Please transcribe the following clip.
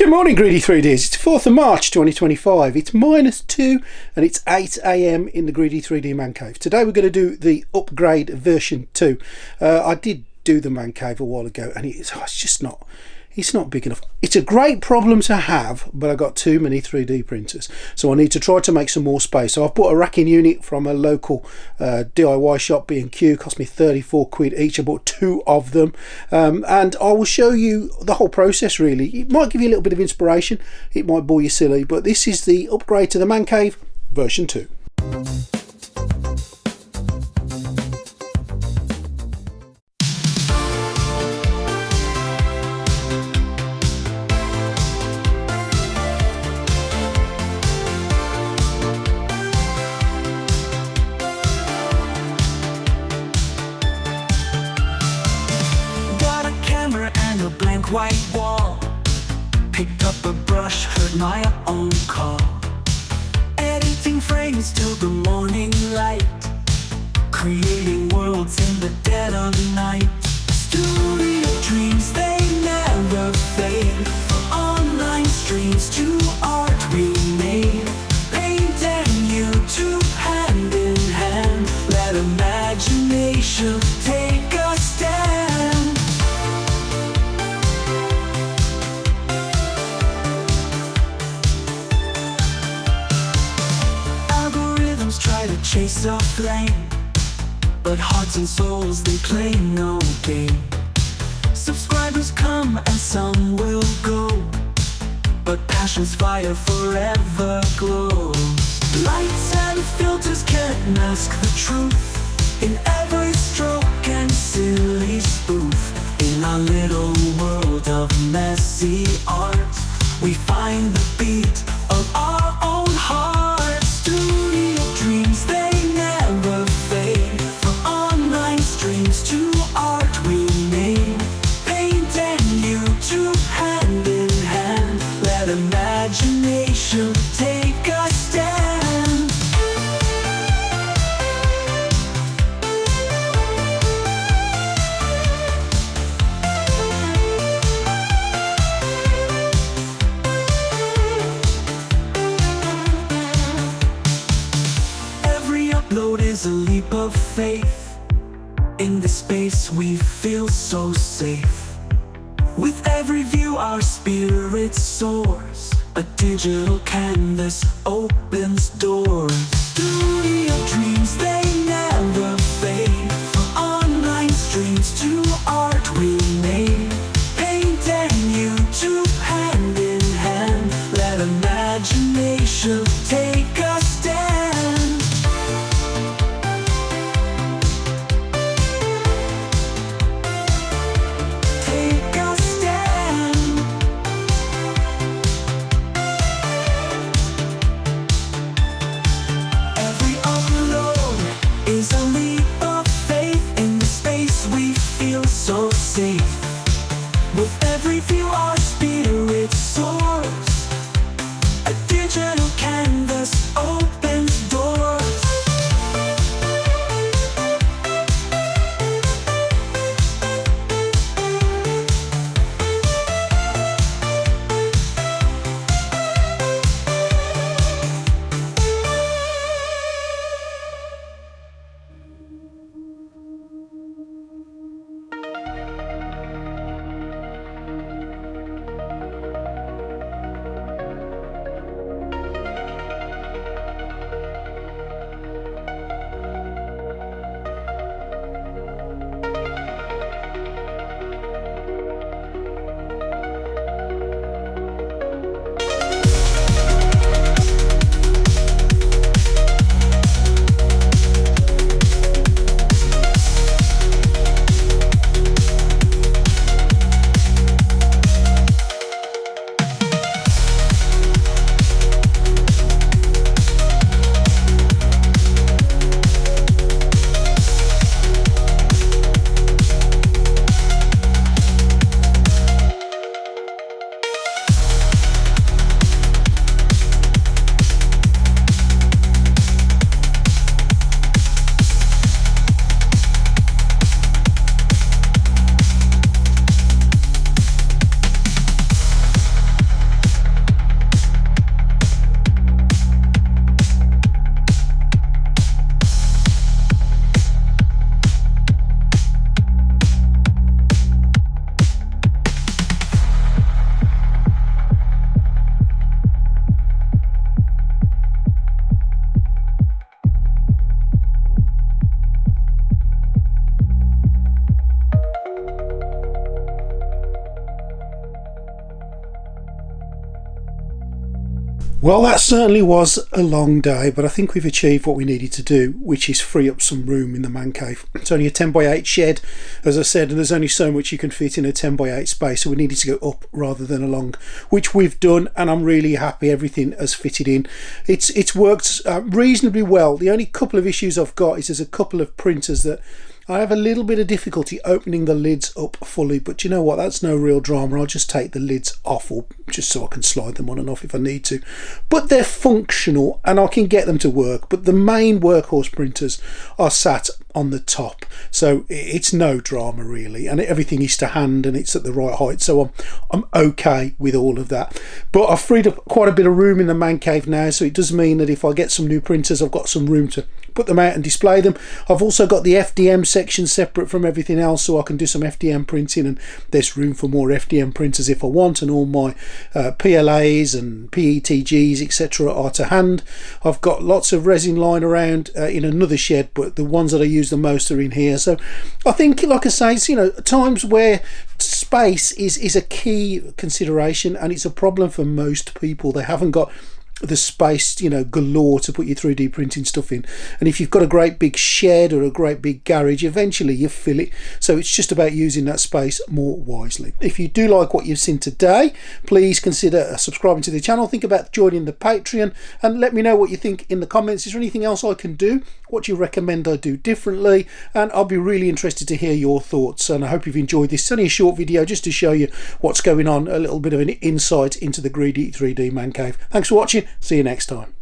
Good morning, Greedy 3Ds. It's 4th of March 2025. It's -2 and it's 8 AM in the Greedy 3D Man Cave. Today we're going to do the upgrade version 2. I did do the Man Cave a while ago and it's just not, it's not big enough. It's a great problem to have, but I've got too many 3D printers. So I need to try to make some more space. So I've bought a racking unit from a local DIY shop, B&Q, cost me 34 quid each. I bought 2 of them. And I will show you the whole process really. It might give you a little bit of inspiration. It might bore you silly, but this is the upgrade to the Man Cave version 2. White wall, picked up a brush, heard my own call, editing frames till the morning light, creating worlds in the dead of night. Studio dreams, they never fade, online streams to art we made, paint and YouTube hand in hand, let imagination take a stand. Try to chase a flame, but hearts and souls, they play no game. Subscribers come and some will go, but passion's fire forever glows. Lights and filters can't mask the truth in every stroke and silly spoof. In our little world of messy art, we find the beat of our own heart. Studio dreams, they never fade, from online streams to art we made, paint and YouTube hand in hand, let imagination take a stand. Upload is a leap of faith. In this space we feel so safe. With every view our spirit soars. A digital canvas opens doors. Studio dreams, they never fade, from online streams to art we made, paint and YouTube hand in hand, let imagination take a stand. Well, that certainly was a long day, but I think we've achieved what we needed to do, which is free up some room in the man cave. It's only a 10 by 8 shed, as I said, and there's only so much you can fit in a 10 by 8 space, so we needed to go up rather than along, which we've done, and I'm really happy everything has fitted in. It's worked reasonably well. The only couple of issues I've got is there's a couple of printers that I have a little bit of difficulty opening the lids up fully, but you know what, that's no real drama. I'll just take the lids off, or just so I can slide them on and off if I need to. But they're functional and I can get them to work, but the main workhorse printers are sat on the top, so it's no drama really, and everything is to hand and it's at the right height, so I'm okay with all of that. But I've freed up quite a bit of room in the man cave now, so it does mean that if I get some new printers, I've got some room to put them out and display them. I've also got the FDM section separate from everything else, so I can do some FDM printing, and there's room for more FDM printers if I want, and all my PLAs and PETGs etc. are to hand. I've got lots of resin lying around in another shed, but the ones that I use the most are in here. So I think, like I say, it's, you know, times where space is a key consideration, and it's a problem for most people. They haven't got the space, you know, galore to put your 3D printing stuff in, and if you've got a great big shed or a great big garage, eventually you fill it, so it's just about using that space more wisely. If you do like what you've seen today, please consider subscribing to the channel, think about joining the Patreon, and let me know what you think in the comments. Is there anything else I can do? What do you recommend I do differently? And I'll be really interested to hear your thoughts, and I hope you've enjoyed this. It's only a short video just to show you what's going on, a little bit of an insight into the Greedy 3D Man Cave. Thanks for watching. See you next time.